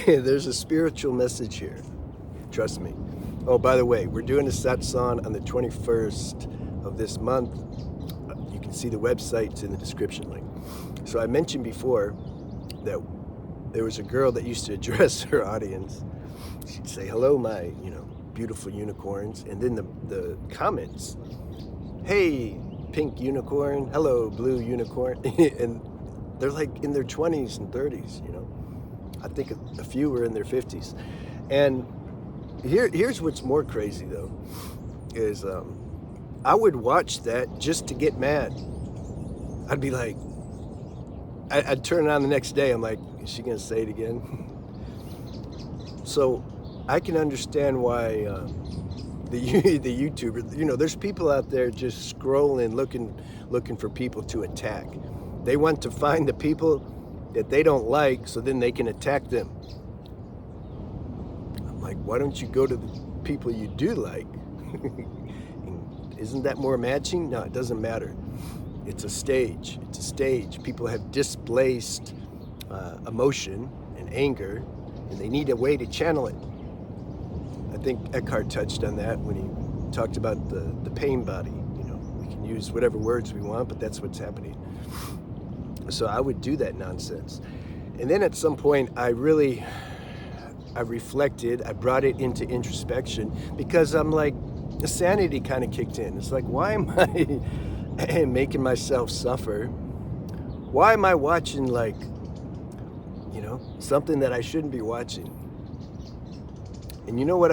There's a spiritual message here. Trust me. Oh, by the way, we're doing a satsang on the 21st of this month. You can see the website's in the description link. So I mentioned before that there was a girl that used to address her audience. She'd say, hello, my, beautiful unicorns. And then the comments, hey, pink unicorn, hello, blue unicorn. And they're like in their 20s and 30s, I think a few were in their 50s. And here's what's more crazy, though, is I would watch that just to get mad. I'd be like, I'd turn it on the next day. I'm like, is she going to say it again? So I can understand why the YouTuber, there's people out there just scrolling, looking for people to attack. They want to find the people that they don't like so then they can attack them. I'm like, why don't you go to the people you do like? Isn't that more matching? No, it doesn't matter. It's a stage. It's a stage. People have displaced emotion and anger, and they need a way to channel it. I think Eckhart touched on that when he talked about the pain body. We can use whatever words we want, but that's what's happening. So I would do that nonsense. And then at some point, I reflected, I brought it into introspection, because I'm like, the sanity kind of kicked in. It's like, why am I making myself suffer? Why am I watching something that I shouldn't be watching? And you know what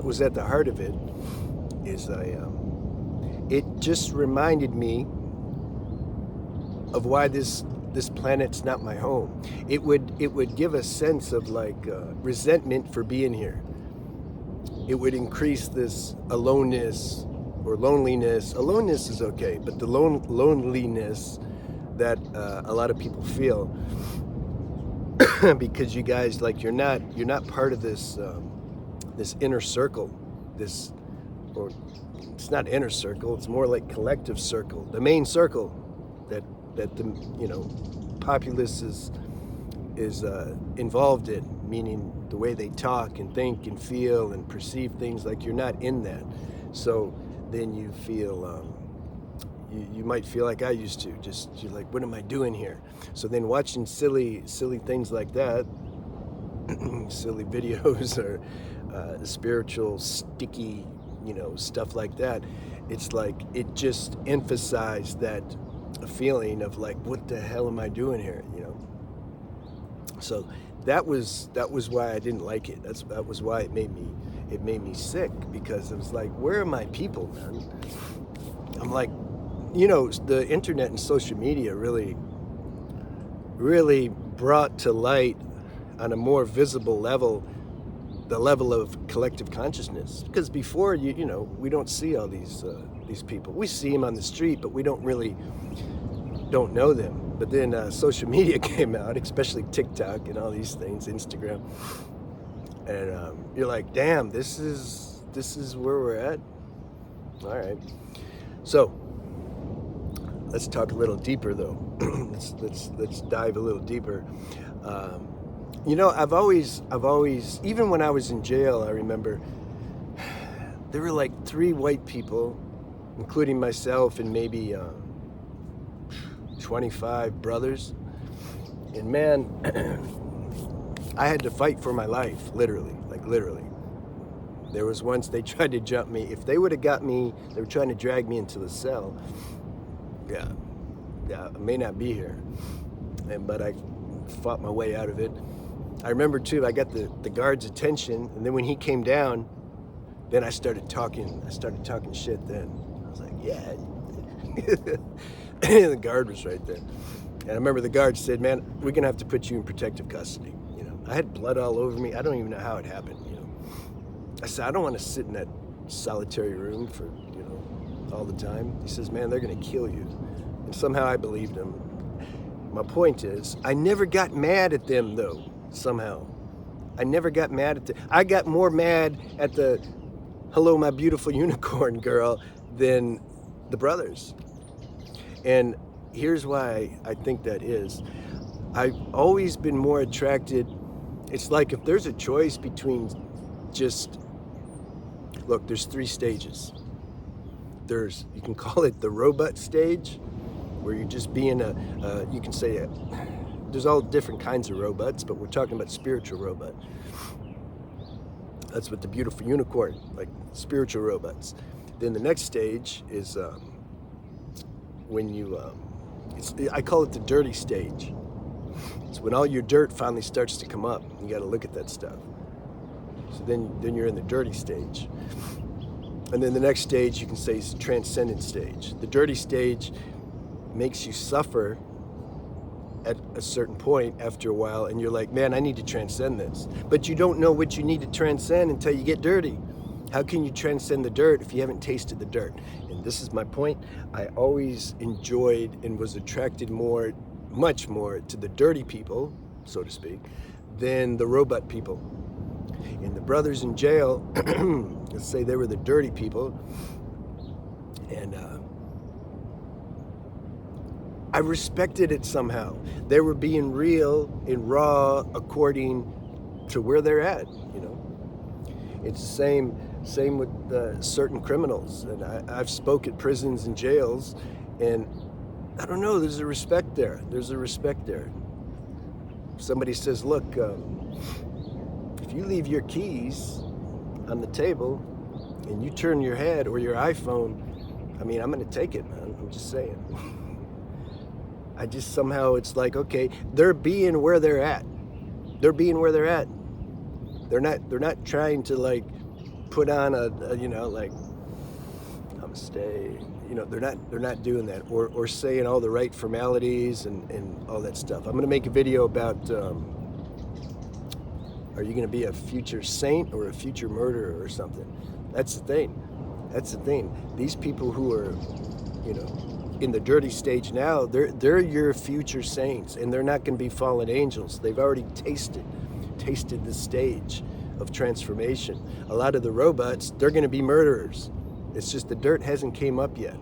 was at the heart of it is it just reminded me of why this planet's not my home. It would give a sense of resentment for being here. It would increase this aloneness or loneliness. Aloneness is okay, but the loneliness that a lot of people feel because you guys you're not part of this this inner circle. Or it's not inner circle. It's more like collective circle. The main circle that the populace is involved in, meaning the way they talk and think and feel and perceive things. You're not in that. So then you feel you might feel like I used to. You're like, what am I doing here? So then watching silly things like that, silly videos or spiritual sticky, stuff like that, it's like it just emphasized that feeling of what the hell am I doing here? So that was why I didn't like it. That was why it made me sick, because it was like, where are my people, man? I'm like, the internet and social media really brought to light on a more visible level the level of collective consciousness. Because before, we don't see all these people. We see them on the street, but we don't know them. But then social media came out, especially TikTok and all these things, Instagram, and you're like, damn, this is where we're at. All right, so let's talk a little deeper, though. let's dive a little deeper. I've always, even when I was in jail, I remember there were 3 white people, including myself, and maybe 25 brothers. And man, I had to fight for my life, literally. There was once they tried to jump me. If they would have got me, they were trying to drag me into the cell. Yeah, I may not be here. But I fought my way out of it. I remember too, I got the guard's attention, and then when he came down, then I started talking shit then. I was like, yeah. And the guard was right there. And I remember the guard said, man, we're gonna have to put you in protective custody. I had blood all over me. I don't even know how it happened. I said, I don't want to sit in that solitary room for, all the time. He says, man, they're gonna kill you. And somehow I believed him. My point is, I never got mad at them, though, somehow. I never got mad at them. I got more mad at the hello, my beautiful unicorn girl than the brothers. And here's why I think that is. I've always been more attracted It's like if there's a choice between just, look, there's 3 stages. You can call it the robot stage, where you're just being you can say there's all different kinds of robots, but we're talking about spiritual robot. That's what the beautiful unicorn, like spiritual robots. Then the next stage is when you, I call it the dirty stage. It's when all your dirt finally starts to come up. You got to look at that stuff. So then you're in the dirty stage. And then the next stage you can say is the transcendent stage. The dirty stage makes you suffer at a certain point after a while, and you're like, man, I need to transcend this. But you don't know what you need to transcend until you get dirty. How can you transcend the dirt if you haven't tasted the dirt? And this is my point. I always enjoyed and was attracted much more to the dirty people, so to speak, than the robot people. And the brothers in jail, let's say they were the dirty people, and I respected it somehow. They were being real and raw according to where they're at, you know. It's the same with certain criminals. And I've spoke at prisons and jails, and I don't know, there's a respect there. There's a respect there. Somebody says, look, if you leave your keys on the table and you turn your head or your iPhone, I mean, I'm going to take it, man. I'm just saying. I just somehow, it's like, okay, they're being where they're at. They're being where they're at. They're not trying to like put on a you know, like, namaste. You know, they're not doing that, or saying all the right formalities and all that stuff. I'm going to make a video about are you going to be a future saint or a future murderer or something? That's the thing. That's the thing. These people who are, you know, in the dirty stage now, they're your future saints, and they're not going to be fallen angels. They've already tasted the stage of transformation. A lot of the robots, they're going to be murderers. It's just the dirt hasn't came up yet.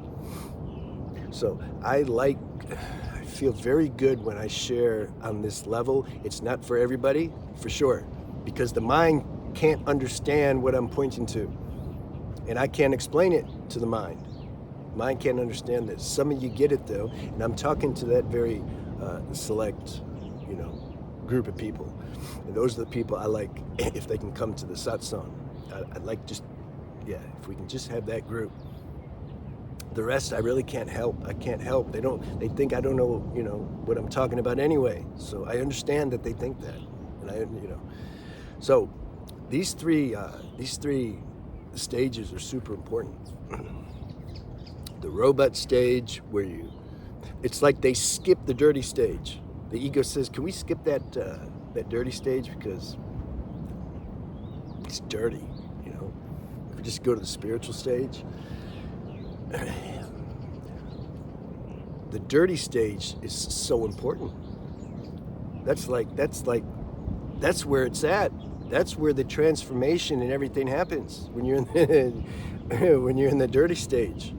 So I feel very good when I share on this level. It's not for everybody, for sure, because the mind can't understand what I'm pointing to, and I can't explain it to the mind. Mind can't understand this. Some of you get it though, and I'm talking to that very select, you know, group of people. And those are the people I like if they can come to the satsang. I'd like just, yeah, if we can just have that group. The rest I really can't help. I can't help. They think I don't know, you know, what I'm talking about anyway. So I understand that they think that. And I, you know. So these three stages are super important. The robot stage, where it's like they skip the dirty stage. The ego says, can we skip that dirty stage because it's dirty, you know? If we just go to the spiritual stage. The dirty stage is so important. That's where it's at. That's where the transformation and everything happens when you're in the dirty stage.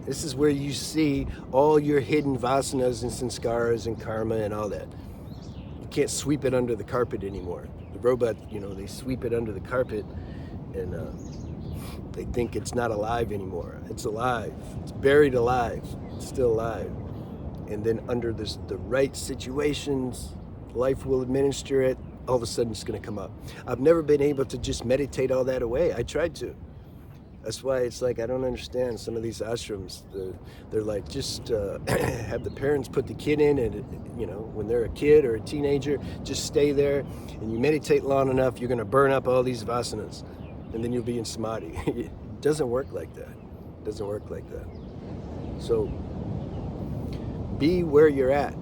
This is where you see all your hidden vasanas and sanskaras and karma and all that. You can't sweep it under the carpet anymore. The robot, you know, they sweep it under the carpet, and they think it's not alive anymore. It's alive. It's buried alive. It's still alive. And then under the right situations, life will administer it. All of a sudden it's going to come up. I've never been able to just meditate all that away. I tried to. That's why it's like, I don't understand some of these ashrams. They're like, just have the parents put the kid in, and, you know, when they're a kid or a teenager, just stay there, and you meditate long enough, you're going to burn up all these vasanas, and then you'll be in samadhi. It doesn't work like that. It doesn't work like that. So be where you're at.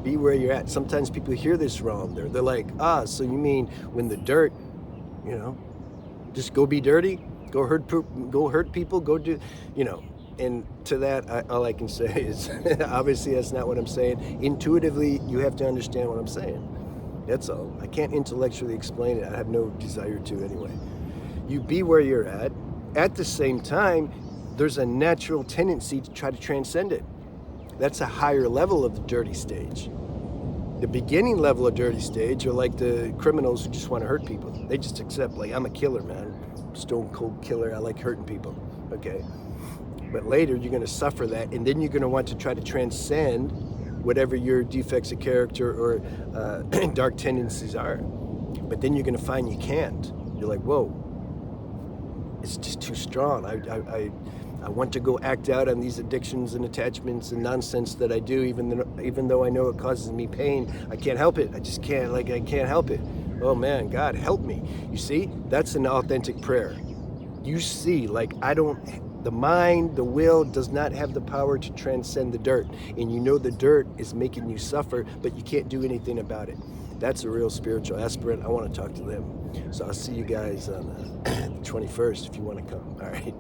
Be where you're at. Sometimes people hear this wrong. They're like, so you mean when the dirt, you know, just go be dirty? Go hurt people, go do, you know. And to that, all I can say is, obviously that's not what I'm saying. Intuitively, you have to understand what I'm saying. That's all. I can't intellectually explain it. I have no desire to anyway. You be where you're at. At the same time, there's a natural tendency to try to transcend it. That's a higher level of the dirty stage. The beginning level of dirty stage are like the criminals who just want to hurt people. They just accept, like, I'm a killer, man. Stone cold killer. I like hurting people. Okay. But later you're going to suffer that, and then you're going to want to try to transcend whatever your defects of character or dark tendencies are. But then you're going to find you can't. You're like, whoa, it's just too strong. I want to go act out on these addictions and attachments and nonsense that I do, even though I know it causes me pain. I can't help it. I just can't, I can't help it. Oh man, God, help me. You see, that's an authentic prayer. You see, the mind, the will does not have the power to transcend the dirt. And you know the dirt is making you suffer, but you can't do anything about it. That's a real spiritual aspirant. I want to talk to them. So I'll see you guys on the 21st if you want to come. All right.